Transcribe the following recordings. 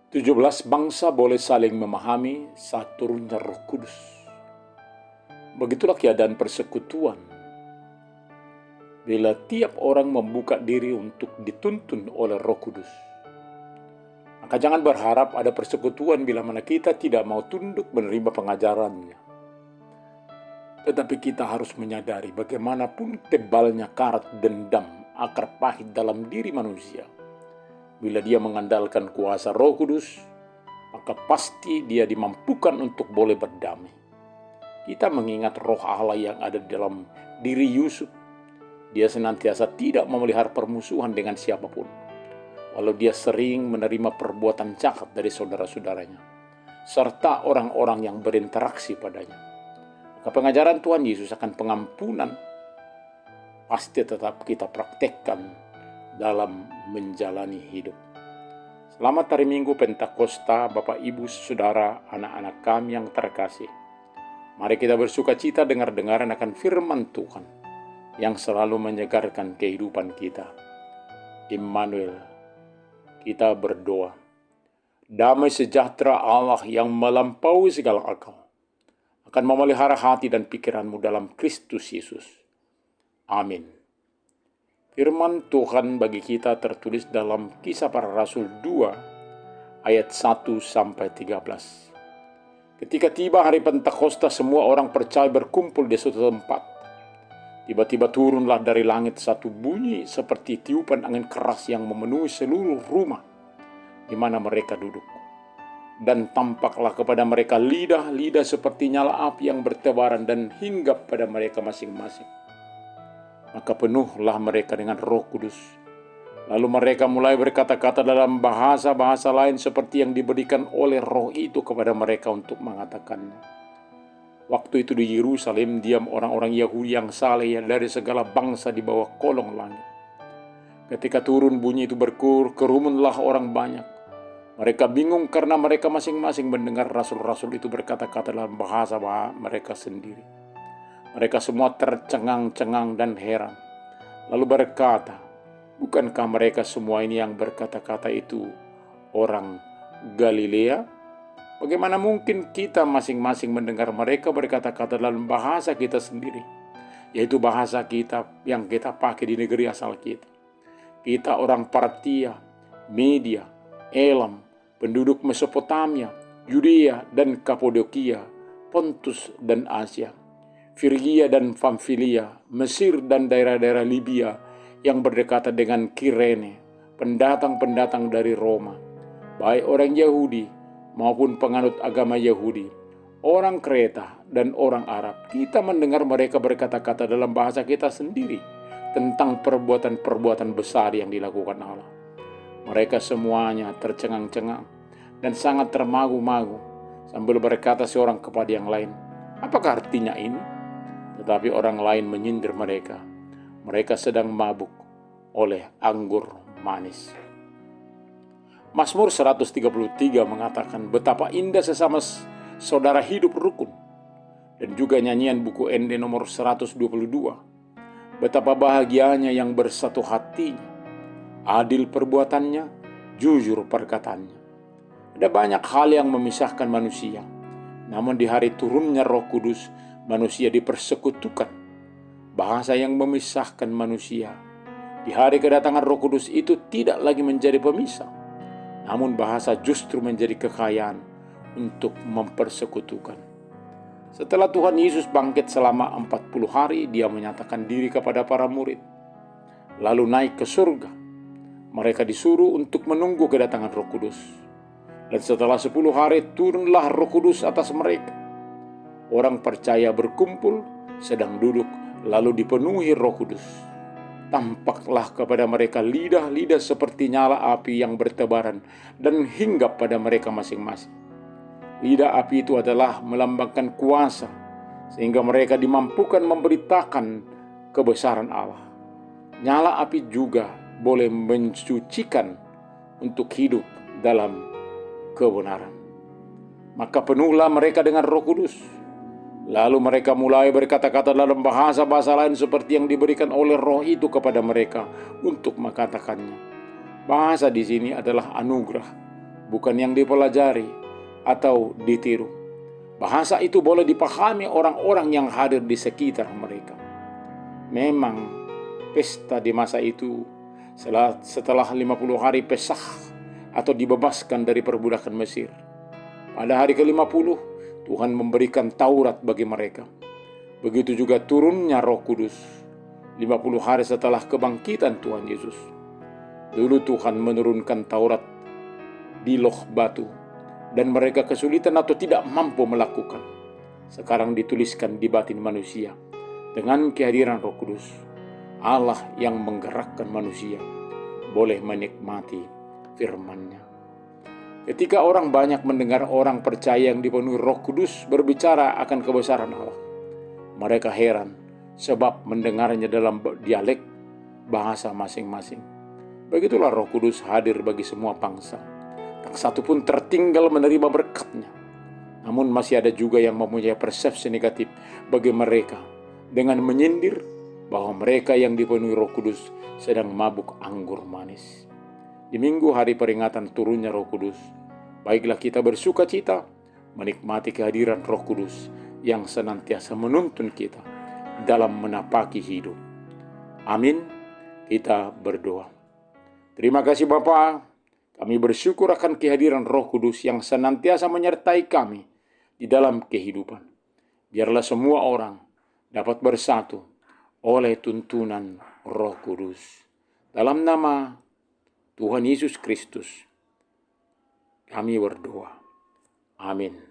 17 bangsa boleh saling memahami saat turunnya Roh Kudus. Begitulah keadaan persekutuan. Bila tiap orang membuka diri untuk dituntun oleh Roh Kudus, maka jangan berharap ada persekutuan bila mana kita tidak mau tunduk menerima pengajarannya. Tetapi kita harus menyadari bagaimanapun tebalnya karat dendam, akar pahit dalam diri manusia, bila dia mengandalkan kuasa Roh Kudus, maka pasti dia dimampukan untuk boleh berdamai. Kita mengingat roh Allah yang ada di dalam diri Yusuf. Dia senantiasa tidak memelihara permusuhan dengan siapapun, walau dia sering menerima perbuatan jahat dari saudara-saudaranya, serta orang-orang yang berinteraksi padanya. Maka pengajaran Tuhan Yesus akan pengampunan pasti tetap kita praktekkan dalam menjalani hidup. Selamat hari Minggu Pentakosta, Bapak, Ibu, Saudara, anak-anak kami yang terkasih. Mari kita bersuka cita dengar-dengaran akan firman Tuhan yang selalu menyegarkan kehidupan kita. Immanuel, kita berdoa. Damai sejahtera Allah yang melampaui segala akal akan memelihara hati dan pikiranmu dalam Kristus Yesus. Amin. Firman Tuhan bagi kita tertulis dalam Kisah Para Rasul 2 ayat 1-13. Ketika tiba hari Pentakosta, semua orang percaya berkumpul di suatu tempat. Tiba-tiba turunlah dari langit satu bunyi seperti tiupan angin keras yang memenuhi seluruh rumah di mana mereka duduk. Dan tampaklah kepada mereka lidah-lidah seperti nyala api yang bertebaran dan hinggap pada mereka masing-masing. Maka penuhlah mereka dengan Roh Kudus. Lalu mereka mulai berkata-kata dalam bahasa-bahasa lain seperti yang diberikan oleh Roh itu kepada mereka untuk mengatakannya. Waktu itu di Yerusalem diam orang-orang Yahudi yang saleh dari segala bangsa di bawah kolong langit. Ketika turun bunyi itu kerumunlah orang banyak. Mereka bingung karena mereka masing-masing mendengar rasul-rasul itu berkata-kata dalam bahasa mereka sendiri. Mereka semua tercengang-cengang dan heran. Lalu berkata, bukankah mereka semua ini yang berkata-kata itu orang Galilea? Bagaimana mungkin kita masing-masing mendengar mereka berkata-kata dalam bahasa kita sendiri, yaitu bahasa kita yang kita pakai di negeri asal kita. Kita orang Partia, Media, Elam, penduduk Mesopotamia, Yudea dan Kapadokia, Pontus dan Asia, Frigia dan Pamfilia, Mesir dan daerah-daerah Libya yang berdekatan dengan Kirene, pendatang-pendatang dari Roma, baik orang Yahudi maupun penganut agama Yahudi, orang Kreta dan orang Arab. Kita mendengar mereka berkata-kata dalam bahasa kita sendiri tentang perbuatan-perbuatan besar yang dilakukan Allah. Mereka semuanya tercengang-cengang dan sangat termagu-magu sambil berkata seorang kepada yang lain, apakah artinya ini? Tetapi orang lain menyindir mereka. Mereka sedang mabuk oleh anggur manis. Mazmur 133 mengatakan betapa indah sesama saudara hidup rukun. Dan juga nyanyian buku ND nomor 122. Betapa bahagianya yang bersatu hatinya. Adil perbuatannya, jujur perkataannya. Ada banyak hal yang memisahkan manusia. Namun di hari turunnya Roh Kudus, manusia dipersekutukan. Bahasa yang memisahkan manusia di hari kedatangan Roh Kudus itu tidak lagi menjadi pemisah, namun bahasa justru menjadi kekayaan untuk mempersekutukan. Setelah Tuhan Yesus bangkit selama 40 hari, dia menyatakan diri kepada para murid, lalu naik ke surga. Mereka disuruh untuk menunggu kedatangan Roh Kudus. Dan setelah 10 hari turunlah Roh Kudus atas mereka. Orang percaya berkumpul, sedang duduk, lalu dipenuhi Roh Kudus. Tampaklah kepada mereka lidah-lidah seperti nyala api yang bertebaran dan hinggap pada mereka masing-masing. Lidah api itu adalah melambangkan kuasa, sehingga mereka dimampukan memberitakan kebesaran Allah. Nyala api juga boleh mensucikan untuk hidup dalam kebenaran. Maka penuhlah mereka dengan Roh Kudus. Lalu mereka mulai berkata-kata dalam bahasa-bahasa lain seperti yang diberikan oleh Roh itu kepada mereka untuk mengatakannya. Bahasa di sini adalah anugerah, bukan yang dipelajari atau ditiru. Bahasa itu boleh dipahami orang-orang yang hadir di sekitar mereka. Memang pesta di masa itu setelah 50 hari Pesah atau dibebaskan dari perbudakan Mesir. Pada hari ke-50 Tuhan memberikan Taurat bagi mereka. Begitu juga turunnya Roh Kudus 50 hari setelah kebangkitan Tuhan Yesus. Dulu Tuhan menurunkan Taurat di loh batu dan mereka kesulitan atau tidak mampu melakukan. Sekarang dituliskan di batin manusia dengan kehadiran Roh Kudus. Allah yang menggerakkan manusia boleh menikmati firman-Nya. Ketika orang banyak mendengar orang percaya yang dipenuhi Roh Kudus berbicara akan kebesaran Allah, mereka heran sebab mendengarnya dalam dialek bahasa masing-masing. Begitulah Roh Kudus hadir bagi semua bangsa. Tak satu pun tertinggal menerima berkat-Nya. Namun masih ada juga yang mempunyai persepsi negatif bagi mereka dengan menyindir bahwa mereka yang dipenuhi Roh Kudus sedang mabuk anggur manis. Di minggu hari peringatan turunnya Roh Kudus, baiklah kita bersuka cita menikmati kehadiran Roh Kudus yang senantiasa menuntun kita dalam menapaki hidup. Amin. Kita berdoa. Terima kasih Bapa. Kami bersyukur akan kehadiran Roh Kudus yang senantiasa menyertai kami di dalam kehidupan. Biarlah semua orang dapat bersatu oleh tuntunan Roh Kudus. Dalam nama Tuhan Yesus Kristus, kami berdoa. Amin.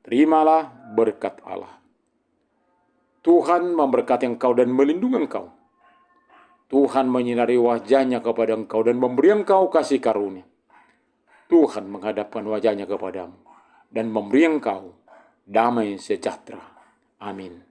Terimalah berkat Allah. Tuhan memberkati engkau dan melindungi engkau. Tuhan menyinari wajahnya kepada engkau dan memberi engkau kasih karunia. Tuhan menghadapkan wajahnya kepadamu dan memberi engkau damai sejahtera. Amin.